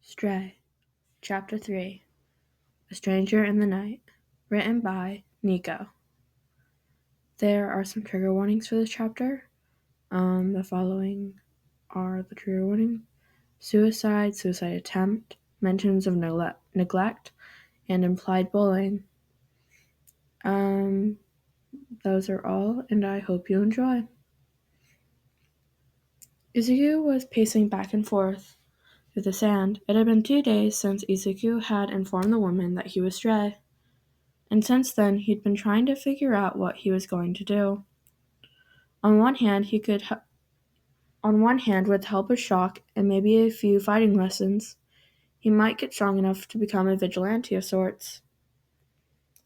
Stray, Chapter 3, A Stranger in the Night, written by Niko. There are some trigger warnings for this chapter. The following are the trigger warning: suicide attempt, mentions of neglect, and implied bullying. Those are all, and I hope you enjoy. Izuku was pacing back and forth through the sand. It had been 2 days since Izuku had informed the woman that he was Stray, and since then he'd been trying to figure out what he was going to do. On one hand, with the help of shock and maybe a few fighting lessons, he might get strong enough to become a vigilante of sorts.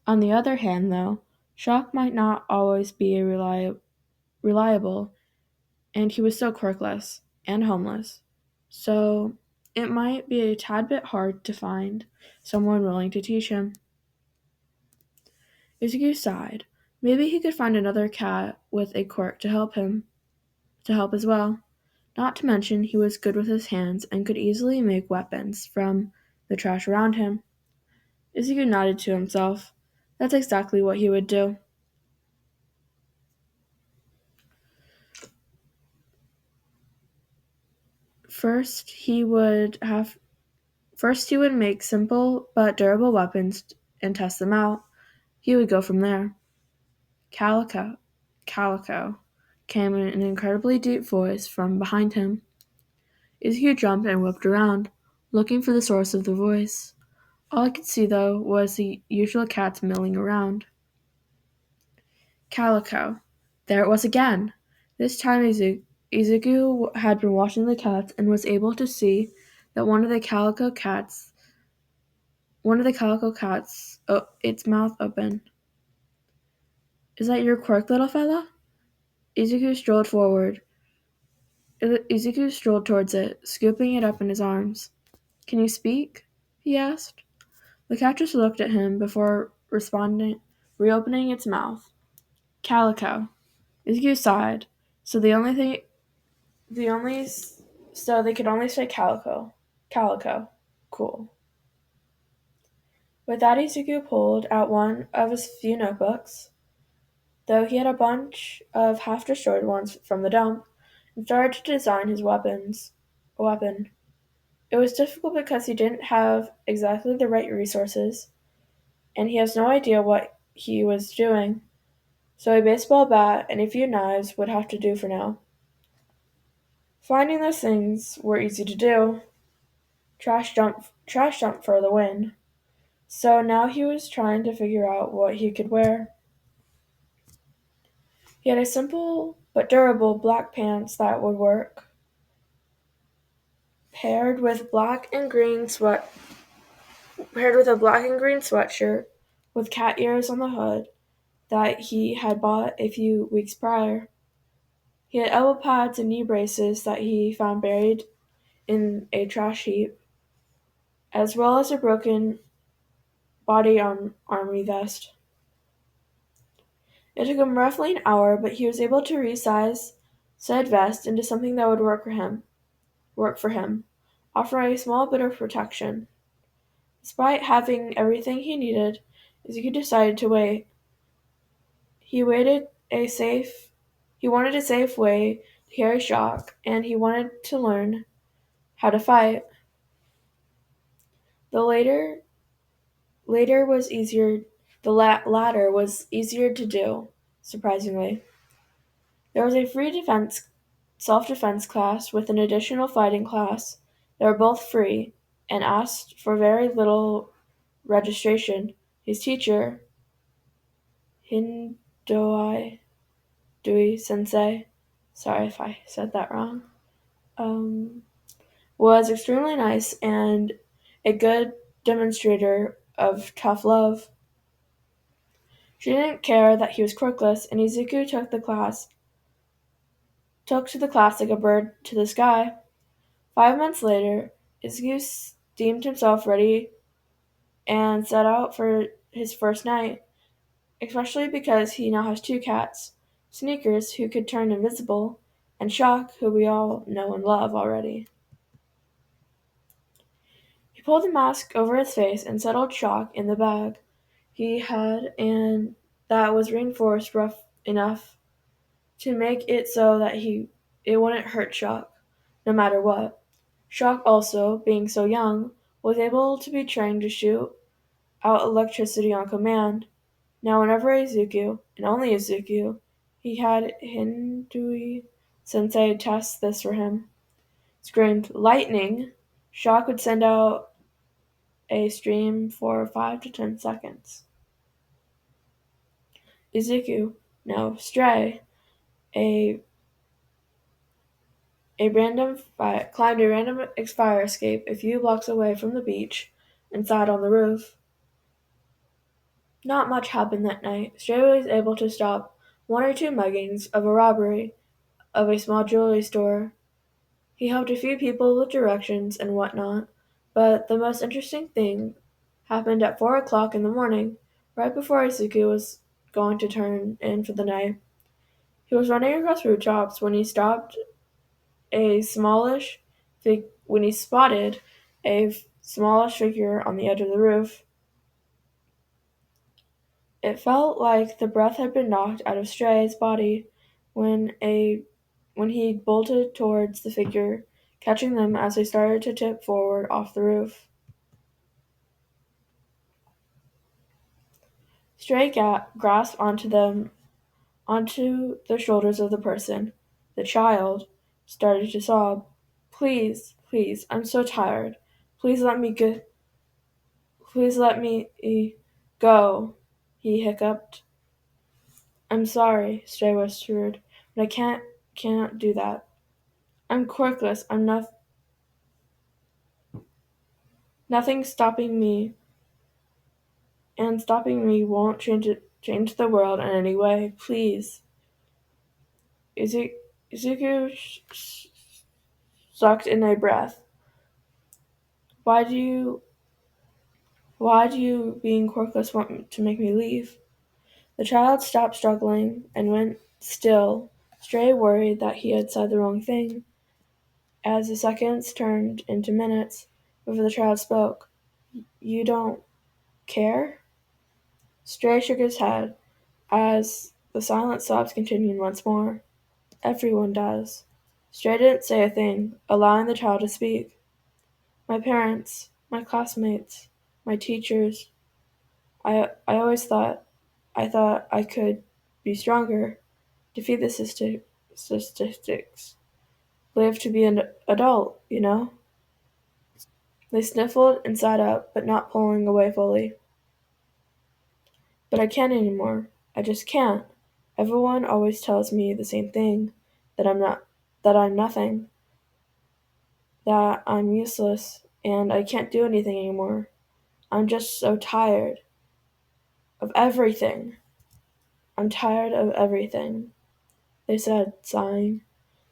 On the other hand, though, shock might not always be reliable, and he was so quirkless and homeless, so it might be a tad bit hard to find someone willing to teach him. Izuku sighed. Maybe he could find another cat with a quirk to help as well. Not to mention he was good with his hands and could easily make weapons from the trash around him. Izuku nodded to himself. That's exactly what he would do. First, he would make simple but durable weapons and test them out. He would go from there. Calico, came in an incredibly deep voice from behind him. Izuku jumped and whipped around, looking for the source of the voice. All I could see, though, was the usual cats milling around. Calico. There it was again! This time Izuku had been watching the cats and was able to see that one of the calico cats, its mouth open. Is that your quirk, little fella? Izuku strolled towards it, scooping it up in his arms. Can you speak? He asked. The cat just looked at him before reopening its mouth. Calico. Izuku sighed. So they could only say Calico. Calico. Cool. With that, Izuku pulled out one of his few notebooks, though he had a bunch of half-destroyed ones from the dump, and started to design his weapon. It was difficult because he didn't have exactly the right resources, and he has no idea what he was doing, so a baseball bat and a few knives would have to do for now. Finding those things were easy to do. Trash dump for the win. So now he was trying to figure out what he could wear. He had a simple but durable black pants that would work, paired with a black and green sweatshirt with cat ears on the hood that he had bought a few weeks prior. He had elbow pads and knee braces that he found buried in a trash heap, as well as a broken body army vest. It took him roughly an hour, but he was able to resize said vest into something that would work for him, offering a small bit of protection. Despite having everything he needed, Izuku decided to wait. He wanted a safe way to carry shock, and he wanted to learn how to fight. The latter was easier to do, surprisingly. There was a free self-defense class with an additional fighting class. They were both free and asked for very little registration. His teacher, Hindoi Dui Sensei, sorry if I said that wrong, was extremely nice and a good demonstrator of tough love. She didn't care that he was quirkless, and Izuku took to the class like a bird to the sky. 5 months later, Izuku deemed himself ready and set out for his first night, especially because he now has 2 cats, Sneakers, who could turn invisible, and Shock, who we all know and love already. He pulled the mask over his face and settled Shock in the bag he had, and that was reinforced rough enough to make it so that it wouldn't hurt Shock, no matter what. Shock also, being so young, was able to be trained to shoot out electricity on command. Now whenever Izuku, and only Izuku, he had Hindui Sensei test this for him, screamed "Lightning!", Shock would send out a stream for 5 to 10 seconds. Izuku, no, Stray, a climbed a random fire escape a few blocks away from the beach and sat on the roof. Not much happened that night. Stray was able to stop one or two muggings of a robbery of a small jewelry store. He helped a few people with directions and whatnot, but the most interesting thing happened at 4 o'clock in the morning, right before Izuku was going to turn in for the night. He was running across rooftops a smallish when he spotted a smallish figure on the edge of the roof. It felt like the breath had been knocked out of Stray's body when he bolted towards the figure, catching them as they started to tip forward off the roof. Stray grasped onto the shoulders of the person. The child started to sob. "Please, please, I'm so tired. Please let me go. Please let me go," he hiccuped. "I'm sorry," Stray whispered, "but I can't do that. I'm quirkless. Nothing stopping me, and stopping me won't change the world in any way. Please." Izuku sucked in a breath. Why do you, being quirkless, want to make me leave?" The child stopped struggling and went still, Stray worried that he had said the wrong thing. As the seconds turned into minutes before the child spoke, "You don't care?" Stray shook his head as the silent sobs continued once more. "Everyone does." Stray didn't say a thing, allowing the child to speak. "My parents, my classmates, my teachers. I always thought I could be stronger, defeat the statistics, live to be an adult, you know?" They sniffled and sat up, but not pulling away fully. "But I can't anymore. I just can't. Everyone always tells me the same thing, that I'm nothing, that I'm useless, and I can't do anything anymore. I'm just so tired of everything. I'm tired of everything," they said, sighing.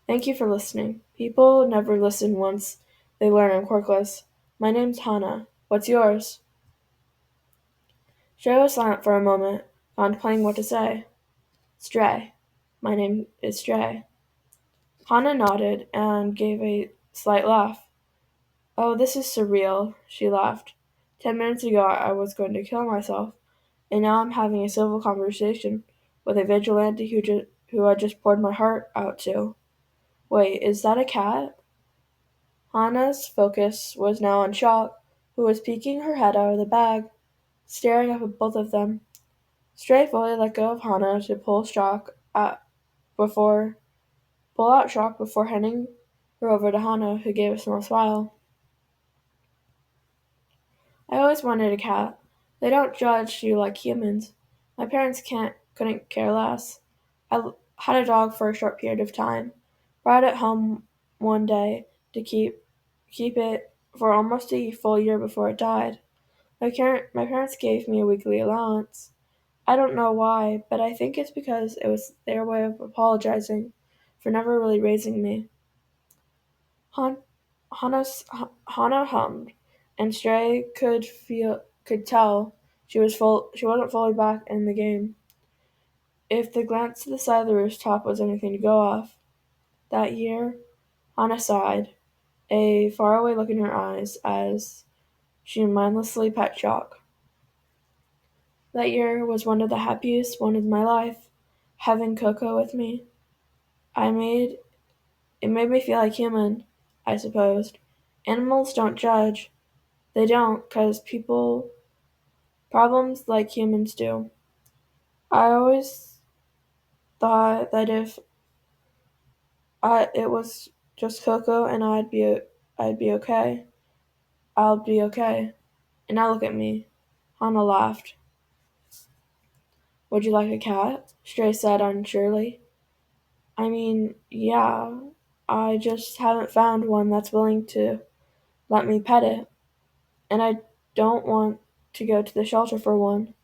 "Thank you for listening. People never listen once they learn I'm quirkless. My name's Hana. What's yours?" Stray was silent for a moment, contemplating what to say. "Stray. My name is Stray." Hana nodded and gave a slight laugh. "Oh, this is surreal," she laughed. 10 minutes ago I was going to kill myself, and now I'm having a civil conversation with a vigilante who I just poured my heart out to. Wait, is that a cat?" Hana's focus was now on Shock, who was peeking her head out of the bag, staring up at both of them. Stray fully let go of Hana to before pull out Shock before handing her over to Hana, who gave a small smile. "I always wanted a cat. They don't judge you like humans. My parents couldn't care less. Had a dog for a short period of time. Brought it home one day to keep it for almost a full year before it died. My parents gave me a weekly allowance. I don't know why, but I think it's because it was their way of apologizing for never really raising me." Han- Hana hummed, and Stray could tell she wasn't fully back in the game. If the glance to the side of the rooftop was anything to go off. That year, Hana sighed, a faraway look in her eyes, as She mindlessly pet Jock. That year was one of the happiest one of my life. Having Coco with me, it made me feel like human, I supposed. Animals don't judge. They don't, 'cause people problems like humans do. I always thought that if it was just Coco and I'd be okay. I'll be okay. And now look at me. Hana laughed. Would you like a cat? Stray said unsurely. I mean, yeah. I just haven't found one that's willing to let me pet it. And I don't want to go to the shelter for one,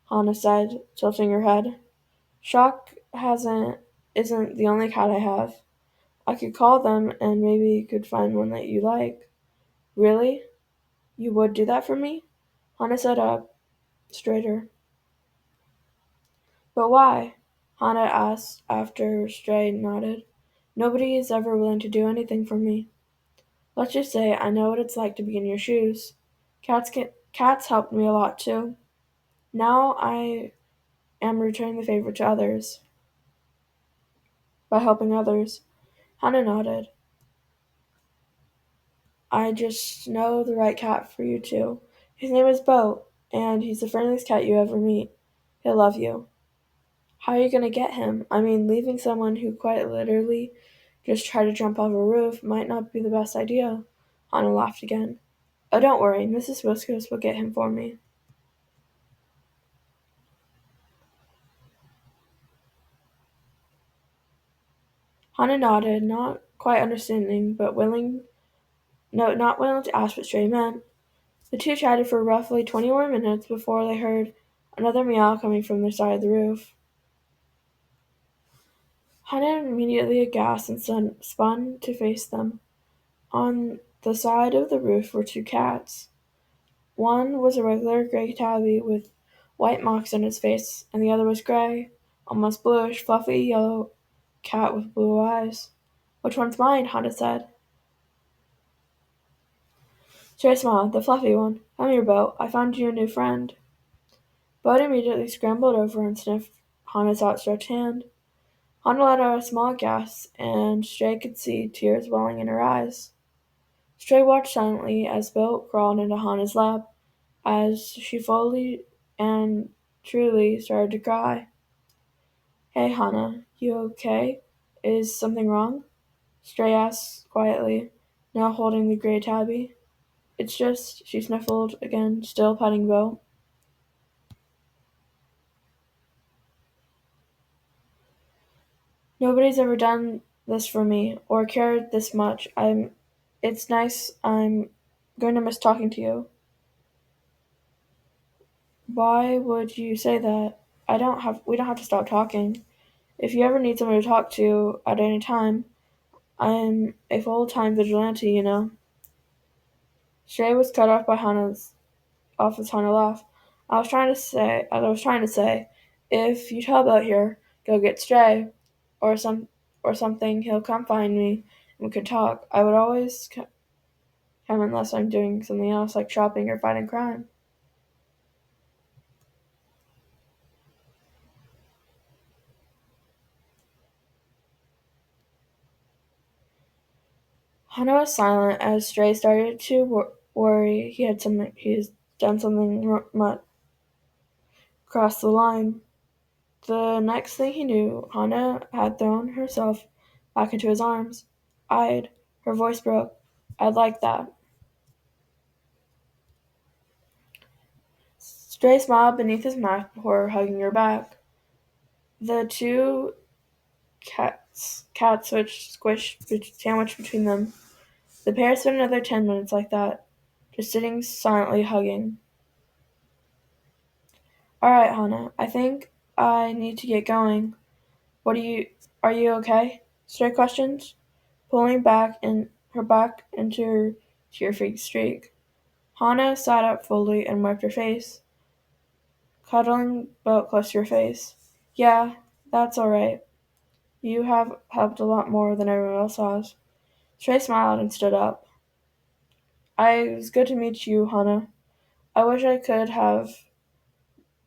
Hana said, tilting her head. Shock isn't the only cat I have. I could call them and maybe you could find one that you like. Really? You would do that for me? Hana sat up straighter. But why? Hana asked after Stray nodded. Nobody is ever willing to do anything for me. Let's just say I know what it's like to be in your shoes. Cats helped me a lot too. Now I am returning the favor to others by helping others. Hana nodded. I just know the right cat for you too. His name is Bo, and he's the friendliest cat you ever meet. He'll love you. How are you gonna get him? I mean, leaving someone who quite literally just tried to jump off a roof might not be the best idea. Hana laughed again. Oh, don't worry, Mrs. Whiskers will get him for me. Hana nodded, not quite understanding, but not willing to ask what Stray meant. The two chatted for roughly 20 more minutes before they heard another meow coming from their side of the roof. Hana immediately aghast and spun to face them. On the side of the roof were two cats. One was a regular gray tabby with white marks on his face, and the other was gray, almost bluish, fluffy yellow cat with blue eyes. Which one's mine? Hana said. Stray smiled. The fluffy one. Come here, Bo. I found you a new friend. Bud immediately scrambled over and sniffed Hana's outstretched hand. Hana let out a small gasp, and Stray could see tears welling in her eyes. Stray watched silently as Bo crawled into Hana's lap, as she fully and truly started to cry. Hey, Hana, you okay? Is something wrong? Stray asked quietly, now holding the gray tabby. It's just, she sniffled again, still patting Bo. Nobody's ever done this for me, or cared this much. It's nice. I'm going to miss talking to you. Why would you say that? We don't have to stop talking. If you ever need someone to talk to at any time, I'm a full-time vigilante, you know. Stray was cut off by his Hana laugh. As I was trying to say, if you tell about here, go get Stray, or something, he'll come find me, and we could talk. I would always come unless I'm doing something else, like shopping or fighting crime. Hana was silent as Stray started to worry he's done something crossed the line. The next thing he knew, Hana had thrown herself back into his arms. Her voice broke. I'd like that. Stray smiled beneath his mask before hugging her back. The two cats sandwiched between them. The pair spent another 10 minutes like that, just sitting silently hugging. Alright, Hana, I think I need to get going. Are you okay? Stray questions, pulling her back into her tear-free streak. Hana sat up fully and wiped her face, cuddling Bo close to her face. Yeah, that's alright. You have helped a lot more than everyone else has. Stray smiled and stood up. It was good to meet you, Hana. I wish I could have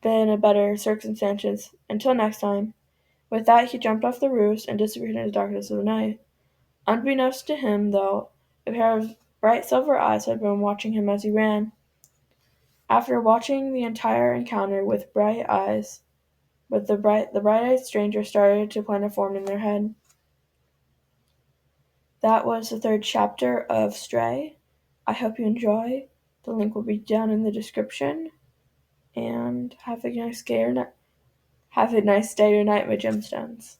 been in better circumstances. Until next time. With that, he jumped off the roost and disappeared in the darkness of the night. Unbeknownst to him, though, a pair of bright silver eyes had been watching him as he ran. After watching the entire encounter with the bright-eyed stranger started to plan a form in their head. That was the third chapter of Stray. I hope you enjoy. The link will be down in the description. And have a nice day or night with gemstones.